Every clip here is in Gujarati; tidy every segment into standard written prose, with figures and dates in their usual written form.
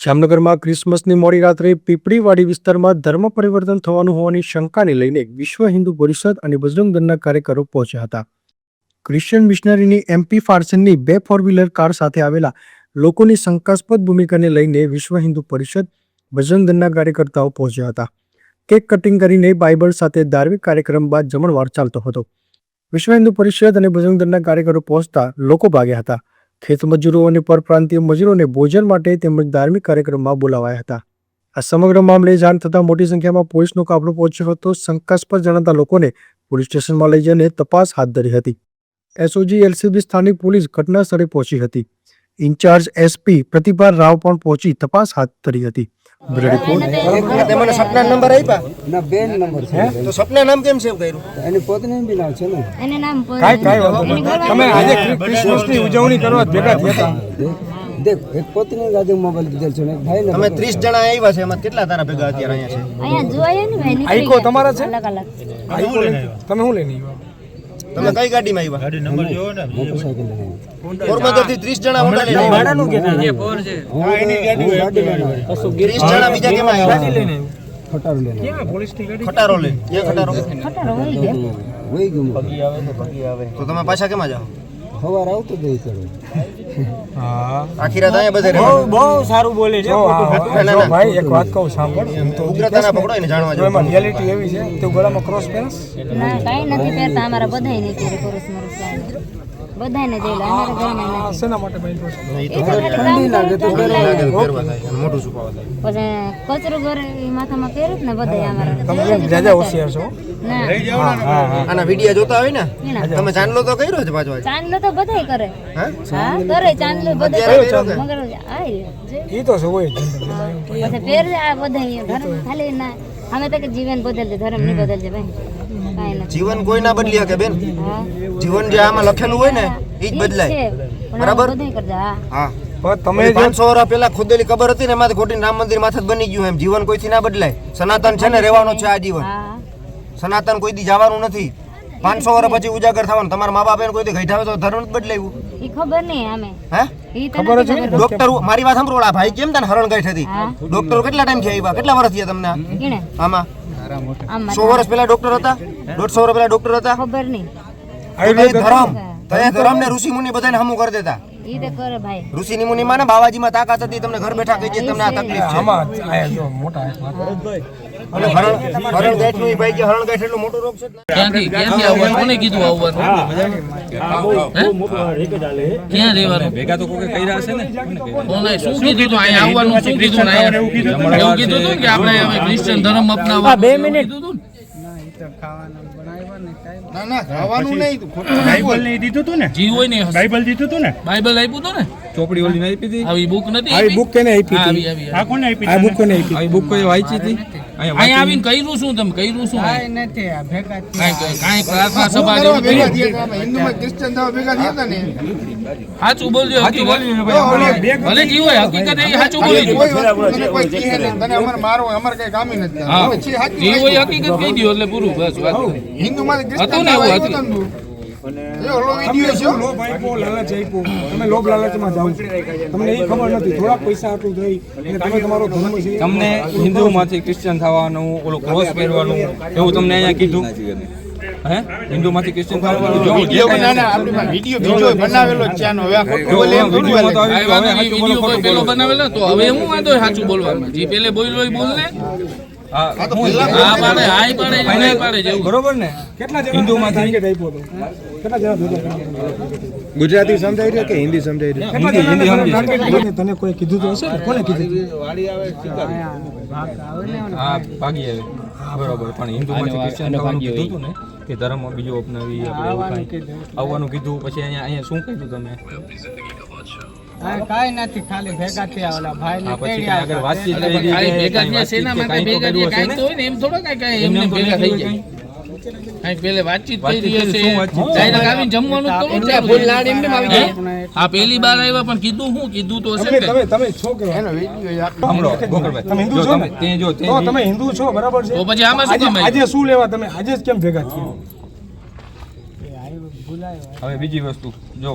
જામનગરમાં ક્રિસમસની મોડી રાત્રે પીપળીવાડી વિસ્તારમાં ધર્મ પરિવર્તન થવાનું હોવાની શંકાને લઈને વિશ્વ હિન્દુ પરિષદ અને બજરંગ દળના કાર્યકરો પહોંચ્યા હતા. ક્રિશ્ચિયન મિશનરીની MP ફાર્સનની 2 4-વ્હીલર કાર સાથે આવેલા લોકોની શંકાસ્પદ ભૂમિકાને લઈને વિશ્વ હિન્દુ પરિષદ બજરંગ દળના કાર્યકર્તાઓ પહોંચ્યા હતા. કેક કટિંગ કરીને બાઇબલ સાથે ધાર્મિક કાર્યક્રમ બાદ જમણવાર ચાલતો હતો. વિશ્વ હિન્દુ પરિષદ અને બજરંગ દળના કાર્યકરો પહોંચતા લોકો ભાગ્યા હતા. ખેત મજૂરો અને પરપ્રાંતીય મજૂરોને ભોજન માટે તેમજ ધાર્મિક કાર્યક્રમમાં બોલાવાયા હતા. આ સમગ્ર મામલે જાણ થતાં મોટી સંખ્યામાં પોલીસનો કાફલો પહોંચ્યો હતો. શંકાસ્પદ જણાતા લોકોને પોલીસ સ્ટેશનમાં લઈ જઈને તપાસ હાથ ધરી હતી. SOG LCB સ્થાનિક પોલીસ ઘટના સ્થળે પહોંચી હતી. ઇન્ચાર્જ SP પ્રતિભા રાવ પણ પહોંચી તપાસ હાથ ધરી હતી. મને સપના નંબર આપ્યા ના બેન નંબર છે તો સપના નામ કેમ સેવ કર્યું એને પોતાનું બી નામ છે ને એને નામ કાઈ વાંધો નહીં. તમે આજે ક્રિસમસની ઉજવણી કરવા ભેગા થયા હતા. દેખ એક પોતાની ગાડી મોબાઈલ દીધેલ છે ને ભાઈ ને તમે 30 જણા આવ્યા છે એમાં કેટલા તારા ભેગા અત્યારે અહીંયા છે અહીંયા જોયા ને ભાઈ આઈકો તમારા છે અલગ અલગ આઈકો તમે હું લઈને આવ્યા તમે કઈ ગાડીમાં આવ્યા ગાડી નંબર જોવો ને મોટરસાઇકલ લઈને પોરબંદર થી 30 જણા હોટલ લઈને ભાડાનું કે એ ફોર છે હા એની ગાડી લઈને 30 જણા બીજા કેમ આવ્યા ગાડી લઈને ખટારો લઈને કેમ પોલીસ ની ગાડી ખટારો લઈને એ ખટારો વઈ ગયો પગી આવે તો તમે પાછા કેમ જાવ સવાર આવતો દે કરો હા આખી રાત અહીંયા બધે રહે બહુ સારું બોલે છે ભાઈ એક વાત કહું સાંભળ એમ તો ઉગ્રતાના પકડો એને જાણવા જો એમાં રિયાલિટી એવી છે તો ગળામાં ક્રોસ પહેરસ ના કાઈ નથી પહેરતા અમારા બધાય ને કે ક્રોસ મરસ બધાને દેલા અમારા ઘરમાં નથી સેના માટે પહેરતો છે એ તો ઠંડી લાગે તો પહેરવા થાય મોટું સુપાવા થાય પછી કચરો ઘરે માથામાં પહેરત ને બધાય અમારા તમે જાજા હોશિયાર છો ના લઈ જાવ ને આના વિડિયો જોતા હોય ને તમે ચાંદલો તો કર્યો છે પાછો ચાંદલો તો બધાય કરે હા કરે ચાંદલો બધાય મગર આય ઈ તો હોય પછી પહેર આ બધાય ધર્મ ખાલી ના અમે તો કે જીવન બદલજે ધર્મ નહીં બદલજે ભાઈ જીવન કોઈ ના બદલી શકે બેન જીવન જે આમાં લખેલું હોય ને ઈ જ બદલાય બરાબર હા પણ તમે 500 વર્ષ પહેલા ખોદેલી કબર હતી ને એમાંથી ખોટી રામ મંદિર માથે બની ગયું એમ જીવન કોઈથી ના બદલાય. સનાતન છે ને રહેવાનો છે આ જીવન. સનાતન કોઈ દી જવાનું નથી. 500 વર્ષ પછી ઉજાગર થવાનું. તમારા મા બાપ એને કોઈ દી ગઈઠાવે તો ધર્મ જ બદલાયું ઈ ખબર નહીં અમે હે ઈ ખબર છે ડોક્ટર મારી વાત સાંભળો આ ભાઈ કેમ તને હરણ ગઈ હતી ડોક્ટર કેટલા ટાઈમ થી આવ્યા કેટલા વર્ષ થયા તમને આમાં 100 વર્ષ પહેલા ડોક્ટર હતા 150 વર્ષ પહેલા ડોક્ટર હતા ખબર નહીં ધર્મ તને ધર્મ ને ઋષિ મુનિ બધાને હમું કરી દેતા ઈ તે કરે ભાઈ ઋષિ મુનિ માં ને બાવાજી માં તાકાત હતી તમને ઘર બેઠા કહી દે તમને આ તકલીફ છે આમાં આયા જો મોટા અને હરણ ગાંઠ નું ભાઈ કે હરણ ગાંઠ એટલો મોટો રોગ છે ક્યાંથી આવવાનું કોને કીધું આવવાનું બહુ મોટો એક જ આલે ક્યાં રહેવાનું ભેગા તો કોઈ કર્યા હશે ને કોને શું કીધું તો અહીંયા આવવાનું શું કીધું ને એવું કીધું તો કે આપણે હવે ક્રિશ્ચિયન ધર્મ અપનાવવા 2 મિનિટ ના ના ખાવાનું નહીં બાઇબલ નહીં દીધું તું ને જી હોય ને બાઇબલ દીધું તું ને બાઇબલ આપ્યું તું ને ચોપડી ઓલી નહીં આપી હતી આવી બુક નથી આવી બુક કેને આપી હતી આ કોને આપી આ બુક કોને આપી આવી બુક કોઈ વાંચી હતી અહીંયા આવીને કર્યું શું તમે કર્યું શું કાઈ નથી આ ભેગા કાઈ પ્રાર્થના સભા જેવું હિન્દુમાં ક્રિશ્ચિયન થવા ભેગા થયા ને સાચું બોલજો ભલે જી હોય હકીકત એ સાચું બોલજો કોઈ કહે ને તને અમાર મારો અમાર કઈ કામ નથી જી હોય હકીકત કહી દયો એટલે પૂરું બસ વાત હિન્દુમાં ક્રિશ્ચિયન થવા અને એ ઓલો વિડિયો છે લો ભાઈ કો લાલચ આપ્યો તમે લોભ લાલચમાં જાવ તમને એ ખબર નથી થોડા પૈસા આટલું થઈ અને તમે તમારો ધર્મ છે તમને હિન્દુમાંથી ક્રિશ્ચિયન થવાનું ઓલો ક્રોસ પહેરવાનું એવું તમને અહીંયા કીધું હે હિન્દુમાંથી ક્રિશ્ચિયન થવાનું જો વિડિયો બનાના આપણી વિડિયો બનાવેલો છે આનો હવે આ ખોટું બોલે એમ વિડિયો તો હવે વિડિયો કોઈ પેલો બનાવેલો તો હવે હું વાંધો સાચું બોલવામાં જે પેલે બોલ્યો એ બોલ ને હા તો આ પાડે આઈ પાડે નહીં પાડે જેવું બરોબર ને કેટલા જણા હિન્દુમાંથી ટિકિટ આપ્યો તો કેટલા જણા ભેગા ગુજરાતી સમજાઈ રહ્યો કે હિન્દી સમજાઈ રહ્યો હિન્દી તને કોઈ કીધું તો હશે કોને કીધું વાડી આવે હા ભાગી આવે બરોબર પણ હિન્દુમાંથી ક્રિશ્ચિયન થવાનું કીધું હતું ને કે ધર્મ બીજો અપનાવી આપણે આવવાનું કીધું પછી અહીંયા શું કીધું તમે કાઈ નથી ખાલી ભેગા થયા ઓલા ભાઈ ને તેડી આગળ વાતચીત કરી દીધી ભેગા થયા સેના માટે ભેગા થયા કાઈ તો હોય ને એમ થોડો કાઈ એમને ભેગા થઈ જાય કાઈ પેલે વાતચીત કરી રહી છે ડાયરેક્ટ આવીને જમવાનું તો છે ફૂલ લાડ એમને આવી જાય આ પહેલી બાર આવ્યા પણ કીધું હું કીધું તો હશે તમે છો કે એનો વિડિયો સાંભળો ગોકળભાઈ તમે હિન્દુ છો તે જો તો તમે હિન્દુ છો બરાબર છે તો પછી આમાં શું કામ આજે શું લેવા તમે આજે જ કેમ ભેગા થયા હવે બીજી વસ્તુ જો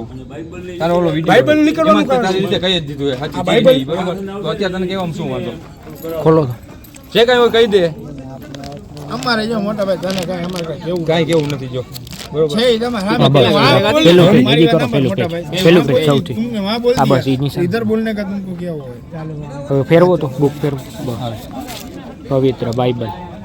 તારો ઓલો વિડિયો બાઇબલ નીકળવાનું એમાં તે તારી રીતે કહી જ દીધું છે સાચી બાઇબલ? બાઇબલ બરોબર તો અત્યારે તને કેવામાં શું વાંધો ખોલો તો. જે કાંઈ હોય કહી દે અમારે જો મોટા ભાઈ તને કાંઈ અમારે કાંઈ કેવું કાંઈ કેવું નથી જો બરોબર છે ઈ તમારે હા, બસ. પેલું પેજ, એડી કરો, પેલું પેજ. પેલું પેજ સૌથી. तुमने वहाँ बोल हाँ, दिया बस इन्हीं से। इधर बोलने का तुमको क्या हुआ है હવે ફેરવો તો બુક ફેરવો બસ. પવિત્ર બાઇબલ